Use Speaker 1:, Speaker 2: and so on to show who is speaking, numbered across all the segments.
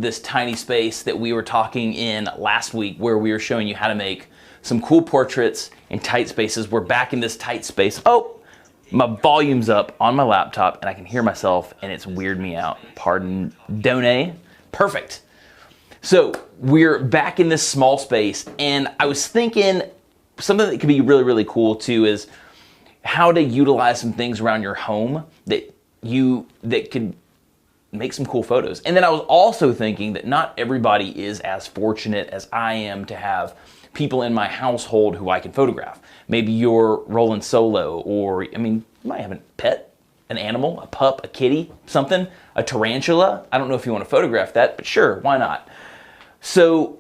Speaker 1: this tiny space that we were talking in last week, where we were showing you how to make some cool portraits in tight spaces. We're back in this tight space. Oh, my volume's up on my laptop and I can hear myself and it's weirded me out. Pardon, donne. Perfect. So we're back in this small space, and I was thinking something that could be really, really cool too is how to utilize some things around your home that could make some cool photos. And then I was also thinking that not everybody is as fortunate as I am to have people in my household who I can photograph. Maybe you're rolling solo, or I mean, you might have a pet, an animal, a pup, a kitty, something, a tarantula. I don't know if you want to photograph that, but sure, why not? So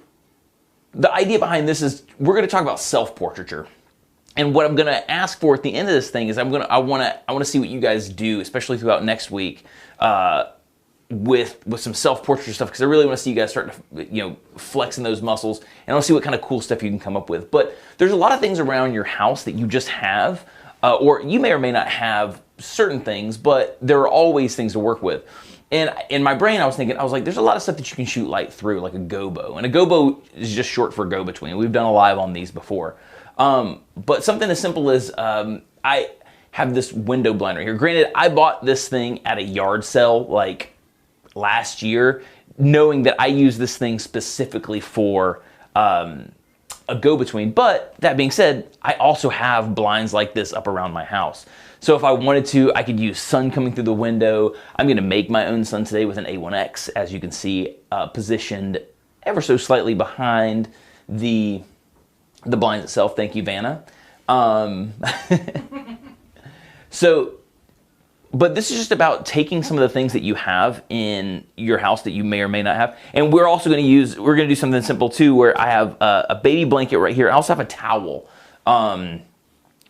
Speaker 1: the idea behind this is we're going to talk about self-portraiture. And what I'm going to ask for at the end of this thing is I want to see what you guys do, especially throughout next week, with some self-portraiture stuff, because I really want to see you guys start to, flexing those muscles, and I want to see what kind of cool stuff you can come up with. But there's a lot of things around your house that you just have, or you may or may not have certain things, but there are always things to work with. And in my brain, I was like, there's a lot of stuff that you can shoot light through, like a gobo. And a gobo is just short for go-between. We've done a live on these before. But something as simple as I have this window blind right here. Granted, I bought this thing at a yard sale like last year, knowing that I use this thing specifically for a go-between. But that being said, I also have blinds like this up around my house. So if I wanted to, I could use sun coming through the window. I'm going to make my own sun today with an A1X, as you can see, positioned ever so slightly behind the blinds itself. Thank you, Vanna. But this is just about taking some of the things that you have in your house that you may or may not have. And we're also going to do something simple too, where I have a baby blanket right here. I also have a towel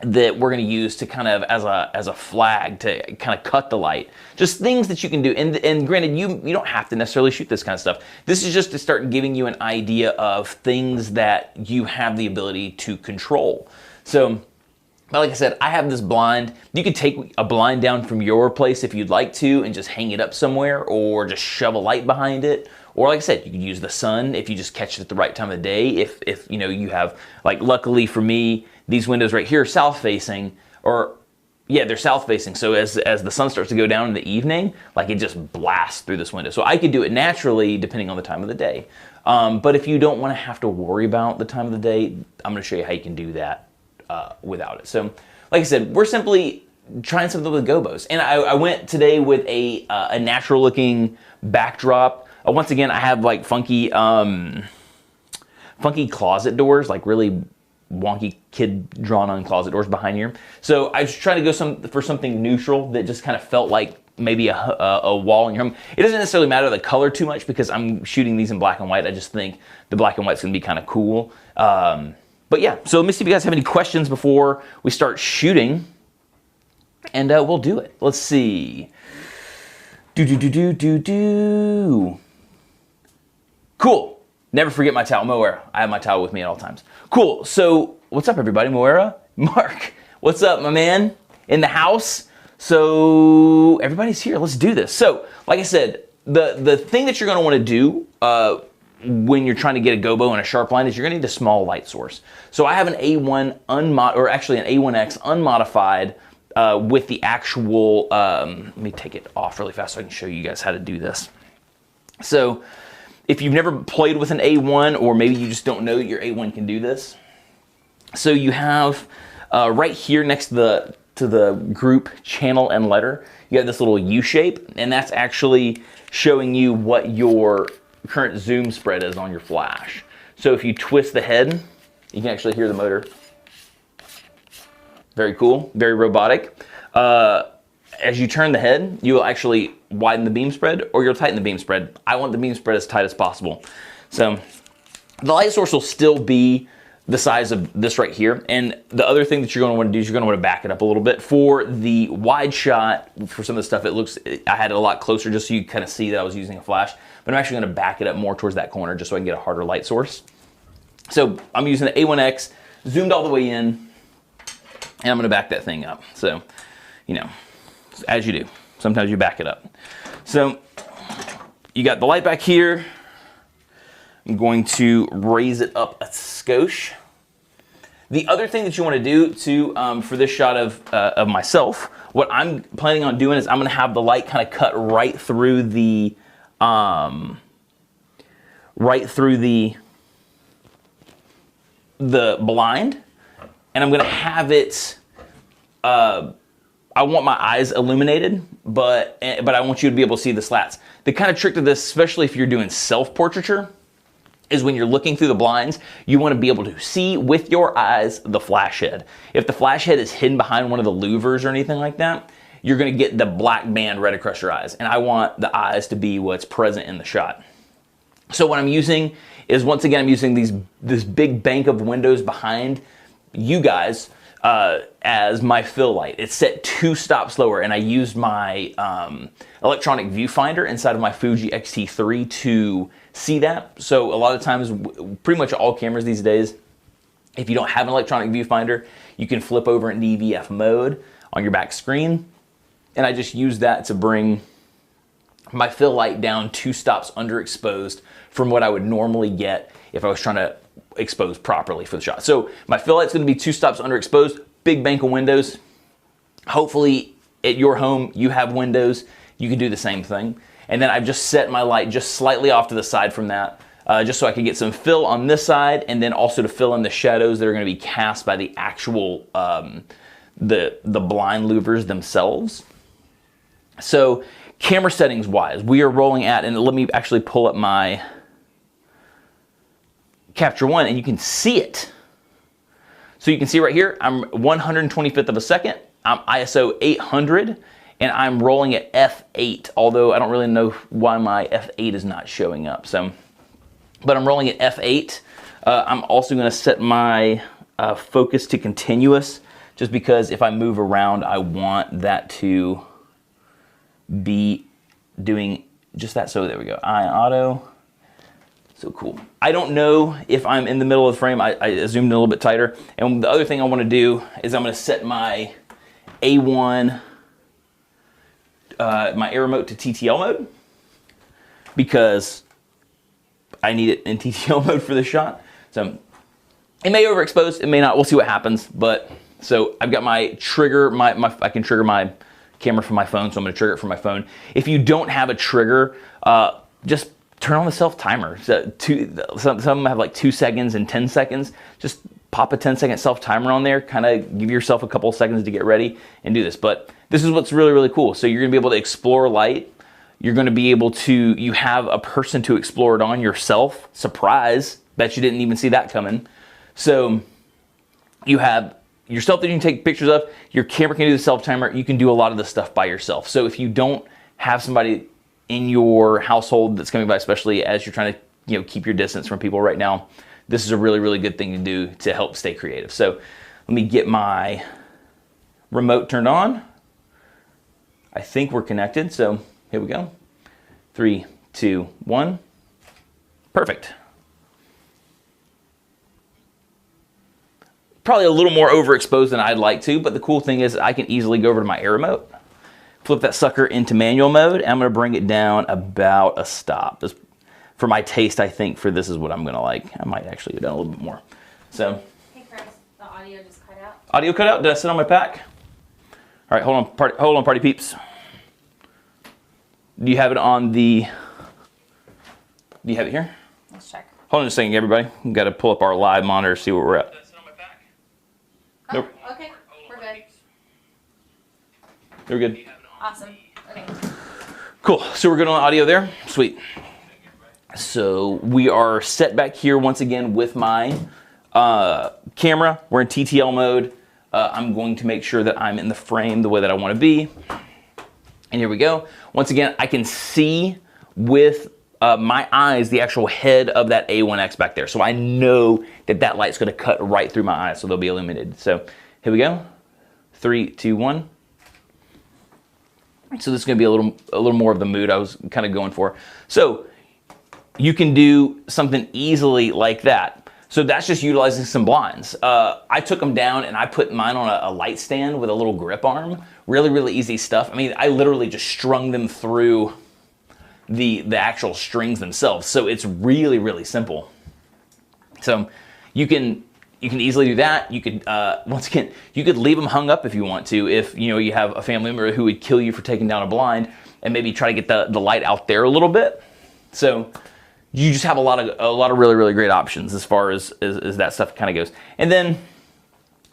Speaker 1: that we're going to use to kind of as a flag to kind of cut the light. Just things that you can do. And granted, you don't have to necessarily shoot this kind of stuff. This is just to start giving you an idea of things that you have the ability to control. So, like I said, I have this blind. You could take a blind down from your place if you'd like to and just hang it up somewhere, or just shove a light behind it. Or like I said, you could use the sun if you just catch it at the right time of the day. If you have, like, luckily for me, these windows right here are south facing, or yeah, they're south facing. So as the sun starts to go down in the evening, like, it just blasts through this window. So I could do it naturally depending on the time of the day. But if you don't want to have to worry about the time of the day, I'm going to show you how you can do that without it. So like I said, we're simply trying something with gobos. And I went today with a natural looking backdrop. Once again, I have like funky closet doors, like really wonky kid drawn on closet doors behind here. So I was trying to go for something neutral that just kind of felt like maybe a wall in your home. It doesn't necessarily matter the color too much because I'm shooting these in black and white. I just think the black and white's gonna be kind of cool. But yeah, so let me see if you guys have any questions before we start shooting, and we'll do it. Let's see. Cool. Never forget my towel, Moira. I have my towel with me at all times. Cool. So what's up, everybody? Moira, Mark, what's up, my man? In the house. So everybody's here. Let's do this. So like I said, the thing that you're going to want to do when you're trying to get a gobo and a sharp line is you're going to need a small light source. So I have an A1 an A1X unmodified with the actual. Let me take it off really fast so I can show you guys how to do this. So if you've never played with an A1, or maybe you just don't know that your A1 can do this, so you have right here next to the group channel and letter, you have this little U shape, and that's actually showing you what your current zoom spread is on your flash. So if you twist the head, you can actually hear the motor. Very cool, very robotic. As you turn the head, you will actually widen the beam spread, or you'll tighten the beam spread. I want the beam spread as tight as possible. So the light source will still be the size of this right here. And the other thing that you're going to want to do is you're going to want to back it up a little bit. For the wide shot, for some of the stuff, I had it a lot closer just so you kind of see that I was using a flash. But I'm actually going to back it up more towards that corner just so I can get a harder light source. So I'm using the A1X, zoomed all the way in, and I'm going to back that thing up. So, as you do, sometimes you back it up. So you got the light back here, I'm going to raise it up a skosh. The other thing that you want to do too for this shot of myself, what I'm planning on doing is I'm going to have the light kind of cut right through the blind, and I'm going to have it. I want my eyes illuminated, but I want you to be able to see the slats. The kind of trick to this, especially if you're doing self-portraiture, is when you're looking through the blinds, you want to be able to see with your eyes the flash head. If the flash head is hidden behind one of the louvers or anything like that, you're going to get the black band right across your eyes. And I want the eyes to be what's present in the shot. So what I'm using is, once again, I'm using this big bank of windows behind you guys as my fill light. It's set 2 stops lower, and I used my electronic viewfinder inside of my Fuji X-T3 to see that. So a lot of times, pretty much all cameras these days, if you don't have an electronic viewfinder, you can flip over in DVF mode on your back screen. And I just use that to bring my fill light down 2 stops underexposed from what I would normally get if I was trying to expose properly for the shot. So my fill light's going to be 2 stops underexposed, big bank of windows. Hopefully at your home you have windows. You can do the same thing. And then I've just set my light just slightly off to the side from that, just so I can get some fill on this side, and then also to fill in the shadows that are going to be cast by the actual the blind louvers themselves. So camera settings wise, we are rolling at, and let me actually pull up my Capture One, and you can see it. So you can see right here, I'm 125th of a second, I'm ISO 800, and I'm rolling at f8, although I don't really know why my f8 is not showing up. So, but I'm rolling at f8. I'm also going to set my focus to continuous, just because if I move around, I want that to be doing just that. So there we go, eye auto. So cool. I don't know if I'm in the middle of the frame. I zoomed in a little bit tighter. And the other thing I want to do is I'm going to set my A1, my air remote to TTL mode, because I need it in TTL mode for this shot. So it may overexpose, it may not. We'll see what happens. But so I've got my trigger, I can trigger my camera from my phone, so I'm going to trigger it from my phone. If you don't have a trigger, just turn on the self timer. So some of them have like 2 seconds and 10 seconds. Just pop a 10-second self timer on there, kind of give yourself a couple of seconds to get ready and do this. But this is what's really, really cool. So you're gonna be able to explore light. You're gonna be able to, you have a person to explore it on yourself. Surprise, bet you didn't even see that coming. So you have yourself that you can take pictures of, your camera can do the self timer, you can do a lot of this stuff by yourself. So if you don't have somebody in your household that's coming by, especially as you're trying to keep your distance from people right now, this is a really, really good thing to do to help stay creative. So let me get my remote turned on. I think we're connected, so here we go. 3, 2, 1. Perfect. Probably a little more overexposed than I'd like to, but the cool thing is I can easily go over to my air remote, flip that sucker into manual mode, and I'm going to bring it down about a stop. Just for my taste, I think for this is what I'm going to like. I might actually go down a little bit more. So,
Speaker 2: hey Chris, the audio just cut out.
Speaker 1: Audio cut out? Did I sit on my pack? All right, hold on, party peeps. Do you have it on the? Do you have it here?
Speaker 2: Let's check.
Speaker 1: Hold on just a second, everybody. We've got to pull up our live monitor, see where we're at. Did I sit on my pack?
Speaker 2: Oh,
Speaker 1: nope.
Speaker 2: Okay, we're good.
Speaker 1: We're good.
Speaker 2: Awesome. Okay.
Speaker 1: Cool. So we're good on audio there. Sweet. So we are set back here once again with my camera. We're in TTL mode. I'm going to make sure that I'm in the frame the way that I want to be. And here we go. Once again, I can see with my eyes the actual head of that A1X back there. So I know that that light's going to cut right through my eyes, so they'll be illuminated. So here we go. 3, 2, 1. So this is going to be a little more of the mood I was kind of going for. So you can do something easily like that. So that's just utilizing some blinds. I took them down and I put mine on a light stand with a little grip arm. Really, really easy stuff. I mean, I literally just strung them through the actual strings themselves. So it's really, really simple. So you can easily do that. You could, once again, you could leave them hung up if you want to, if you have a family member who would kill you for taking down a blind, and maybe try to get the light out there a little bit. So you just have a lot of really, really great options as far as that stuff kind of goes. And then,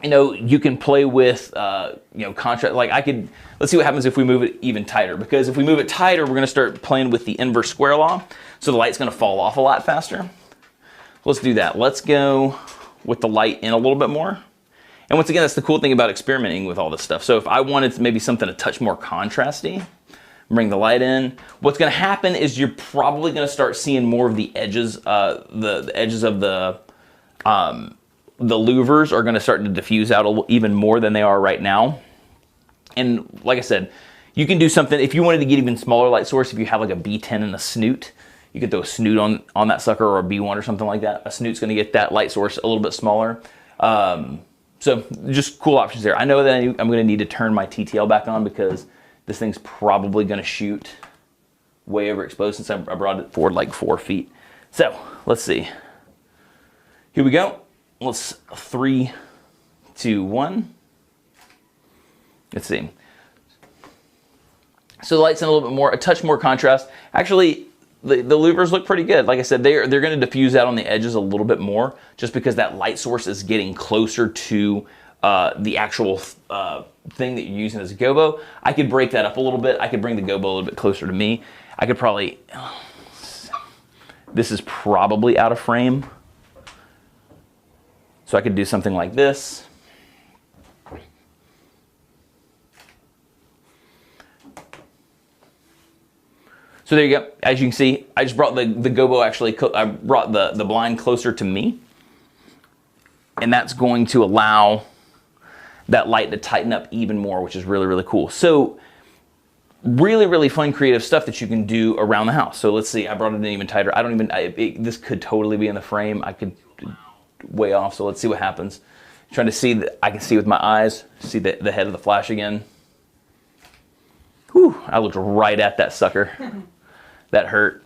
Speaker 1: you can play with, contrast. Like let's see what happens if we move it even tighter. Because if we move it tighter, we're gonna start playing with the inverse square law. So the light's gonna fall off a lot faster. Let's do that. Let's go with the light in a little bit more. And once again, that's the cool thing about experimenting with all this stuff. So if I wanted maybe something a touch more contrasty, bring the light in. What's gonna happen is you're probably gonna start seeing more of the edges, the edges of the louvers are gonna start to diffuse out even more than they are right now. And like I said, you can do something, if you wanted to get even smaller light source, if you have like a B10 and a snoot, you could throw a snoot on that sucker, or a B1 or something like that. A snoot's gonna get that light source a little bit smaller. So just cool options there. I know that I'm gonna need to turn my TTL back on because this thing's probably gonna shoot way overexposed since I brought it forward like 4 feet. So let's see. Here we go. Let's 3, 2, 1. Let's see. So the light's in a little bit more, a touch more contrast. Actually, the louvers look pretty good. Like I said, they're going to diffuse out on the edges a little bit more, just because that light source is getting closer to the actual thing that you're using as a gobo. I could break that up a little bit. I could bring the gobo a little bit closer to me. I could probably, this is probably out of frame. So I could do something like this. So there you go. As you can see, I just brought the gobo I brought the blind closer to me. And that's going to allow that light to tighten up even more, which is really, really cool. So really, really fun creative stuff that you can do around the house. So let's see, I brought it in even tighter. This could totally be in the frame. I could way off, so let's see what happens. Trying to see that I can see with my eyes, see the head of the flash again. Whew, I looked right at that sucker. That hurt.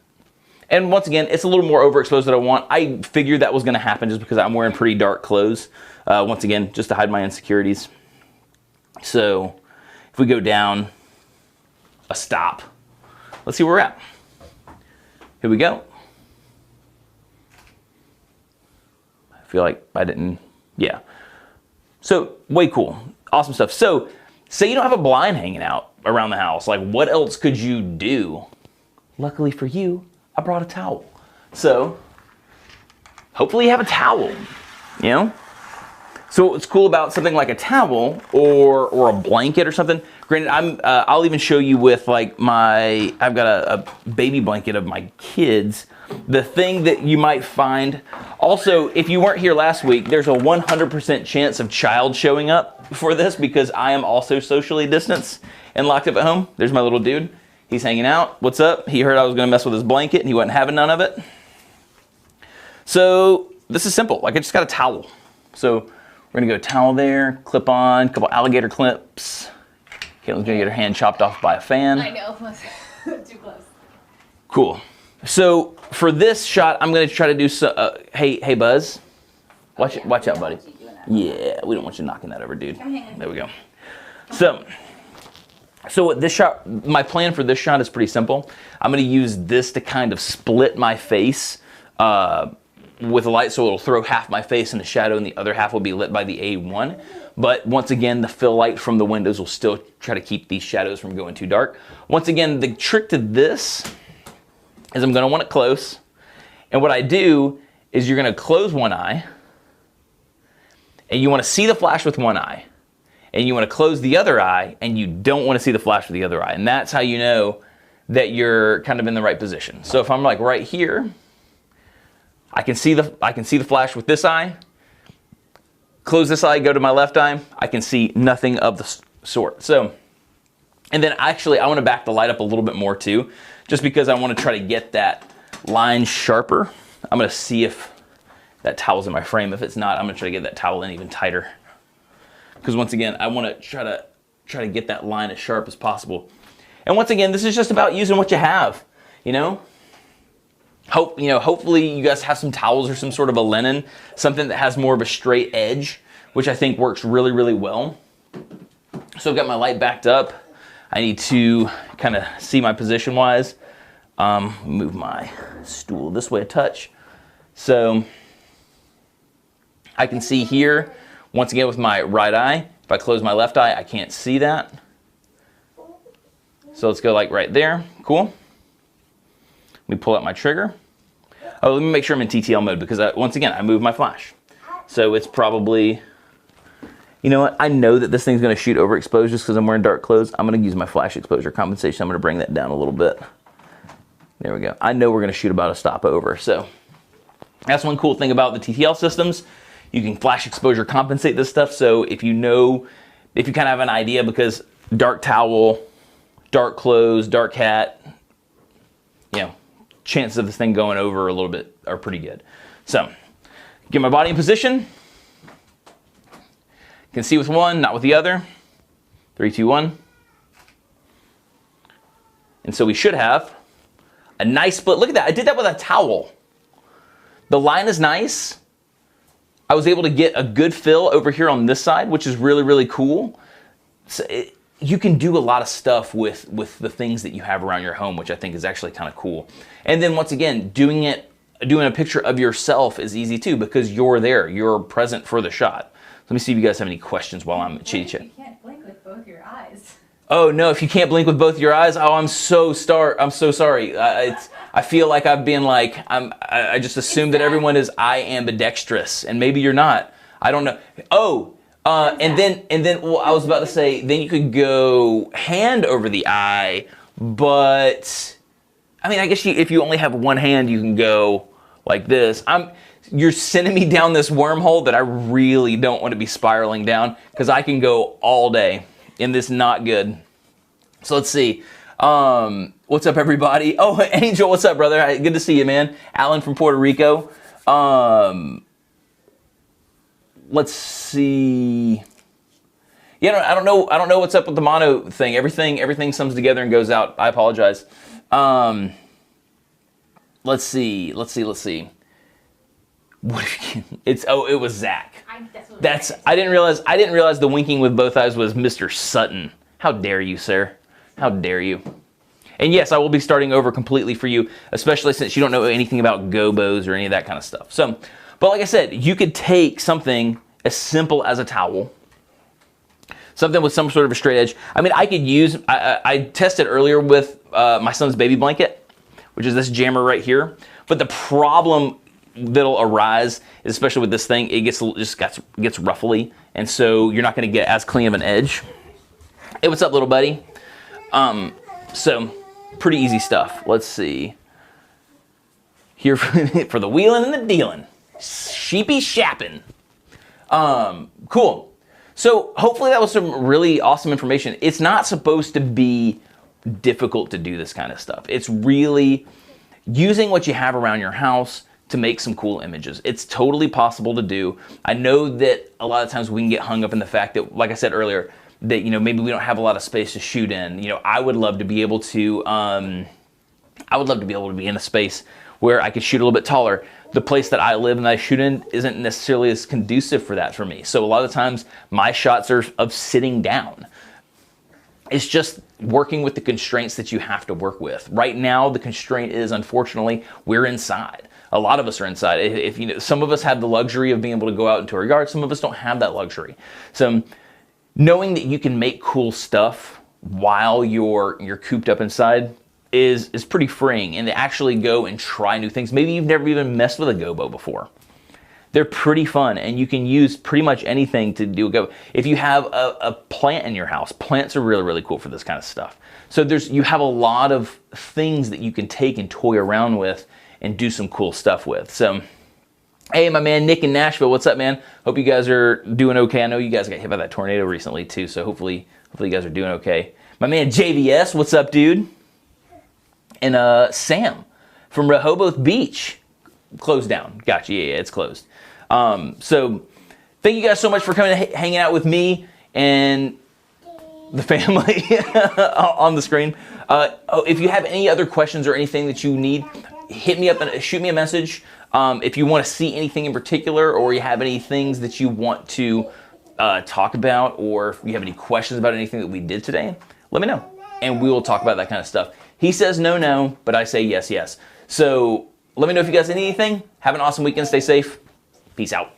Speaker 1: And once again, it's a little more overexposed than I want. I figured that was gonna happen just because I'm wearing pretty dark clothes. Once again, just to hide my insecurities. So if we go down a stop, let's see where we're at. Here we go. I feel like I didn't, yeah. So way cool, awesome stuff. So say you don't have a blind hanging out around the house, like what else could you do? Luckily for you, I brought a towel. So hopefully you have a towel, So what's cool about something like a towel or a blanket or something, granted, I'll even show you with like I've got a baby blanket of my kids. The thing that you might find, also, if you weren't here last week, there's a 100% chance of child showing up for this because I am also socially distanced and locked up at home. There's my little dude. He's hanging out. What's up? He heard I was gonna mess with his blanket and he wasn't having none of it. So this is simple. Like I just got a towel. So we're gonna go towel there, clip on, a couple alligator clips. Caitlin's gonna get her hand chopped off by a fan.
Speaker 2: I know, too close.
Speaker 1: Cool. So for this shot, I'm gonna try to do hey Buzz. Watch out, buddy. Yeah, we don't want you knocking that over, dude. There we go. So this shot, my plan for this shot is pretty simple. I'm gonna use this to kind of split my face with the light, so it'll throw half my face in the shadow and the other half will be lit by the A1. But once again, the fill light from the windows will still try to keep these shadows from going too dark. Once again, the trick to this is I'm gonna want it close. And what I do is you're gonna close one eye and you wanna see the flash with one eye. And you wanna close the other eye and you don't wanna see the flash with the other eye. And that's how you know that you're kind of in the right position. So if I'm like right here, I can see the flash with this eye. Close this eye, go to my left eye. I can see nothing of the sort. So, and then actually I want to back the light up a little bit more too, just because I want to try to get that line sharper. I'm going to see if that towel's in my frame. If it's not, I'm going to try to get that towel in even tighter. Because once again, I want to try to get that line as sharp as possible. And once again, this is just about using what you have. you know? Hopefully you guys have some towels or some sort of a linen, something that has more of a straight edge, which I think works really, really well. So I've got my light backed up. I need to kind of see my position wise. Move my stool this way a touch. So I can see here, once again with my right eye. If I close my left eye, I can't see that. So let's go like right there. Cool. Let me pull out my trigger. Oh, let me make sure I'm in TTL mode because once again, I moved my flash. So it's probably, you know what? I know that this thing's gonna shoot overexposed just because I'm wearing dark clothes. I'm gonna use my flash exposure compensation. I'm gonna bring that down a little bit. There we go. I know we're gonna shoot about a stop over. So that's one cool thing about the TTL systems. You can flash exposure compensate this stuff. So if you kind of have an idea, because dark towel, dark clothes, dark hat, chances of this thing going over a little bit are pretty good. So get my body in position. Can see with one, not with the other. 3, 2, 1. And so we should have a nice split. Look at that. I did that with a towel. The line is nice. I was able to get a good fill over here on this side, which is really, really cool. So you can do a lot of stuff with the things that you have around your home, which I think is actually kind of cool. And then once again, doing a picture of yourself is easy too, because you're there, you're present for the shot. Let me see if you guys have any questions while I'm chit-chat.
Speaker 2: You can't blink with both your eyes.
Speaker 1: Oh no, if you can't blink with both your eyes, oh, I'm so sorry. I feel like I've been like, I just assume that everyone is eye ambidextrous, and maybe you're not. I don't know. Oh, and then, well, I was about to say, then you could go hand over the eye, but I mean, I guess if you only have one hand, you can go like this. You're sending me down this wormhole that I really don't want to be spiraling down, because I can go all day, and this is not good. So let's see. What's up, everybody? Oh, Angel, what's up, brother? Good to see you, man. Alan from Puerto Rico. Let's see. Yeah, I don't know what's up with the mono thing. Everything sums together and goes out. I apologize. Let's see. What if you, it was Zach. I didn't realize the winking with both eyes was Mr. Sutton. How dare you, sir? How dare you? And yes, I will be starting over completely for you, especially since you don't know anything about gobos or any of that kind of stuff. So, but like I said, you could take something as simple as a towel, something with some sort of a straight edge. I mean, I could use, I tested earlier with my son's baby blanket, which is this jammer right here. But the problem that'll arise, especially with this thing, it gets ruffly, and so you're not going to get as clean of an edge. Hey, what's up, little buddy? So pretty easy stuff. Let's see. Here for the wheeling and the dealing. Sheepy shapping. Cool. So hopefully that was some really awesome information. It's not supposed to be difficult to do this kind of stuff. It's really using what you have around your house to make some cool images. It's totally possible to do. I know that a lot of times we can get hung up in the fact that, like I said earlier, that, maybe we don't have a lot of space to shoot in. I would love to be able to, be in a space where I could shoot a little bit taller. The place that I live and that I shoot in isn't necessarily as conducive for that for me. So a lot of times my shots are of sitting down. It's just working with the constraints that you have to work with. Right now, the constraint is, unfortunately, we're inside. A lot of us are inside. If some of us have the luxury of being able to go out into our yard, some of us don't have that luxury. So knowing that you can make cool stuff while you're cooped up inside is pretty freeing, and to actually go and try new things. Maybe you've never even messed with a gobo before. They're pretty fun, and you can use pretty much anything to do a gobo. If you have a plant in your house, plants are really, really cool for this kind of stuff. So you have a lot of things that you can take and toy around with and do some cool stuff with. So, hey, my man Nick in Nashville, what's up, man? Hope you guys are doing okay. I know you guys got hit by that tornado recently too, so hopefully you guys are doing okay. My man JVS, what's up, dude? And Sam from Rehoboth Beach, closed down. Gotcha, yeah, it's closed. So thank you guys so much for coming and hanging out with me and the family on the screen. If you have any other questions or anything that you need, hit me up and shoot me a message. If you want to see anything in particular, or you have any things that you want to talk about, or if you have any questions about anything that we did today, let me know, and we will talk about that kind of stuff. He says no, no, but I say yes, yes. So let me know if you guys need anything. Have an awesome weekend. Stay safe. Peace out.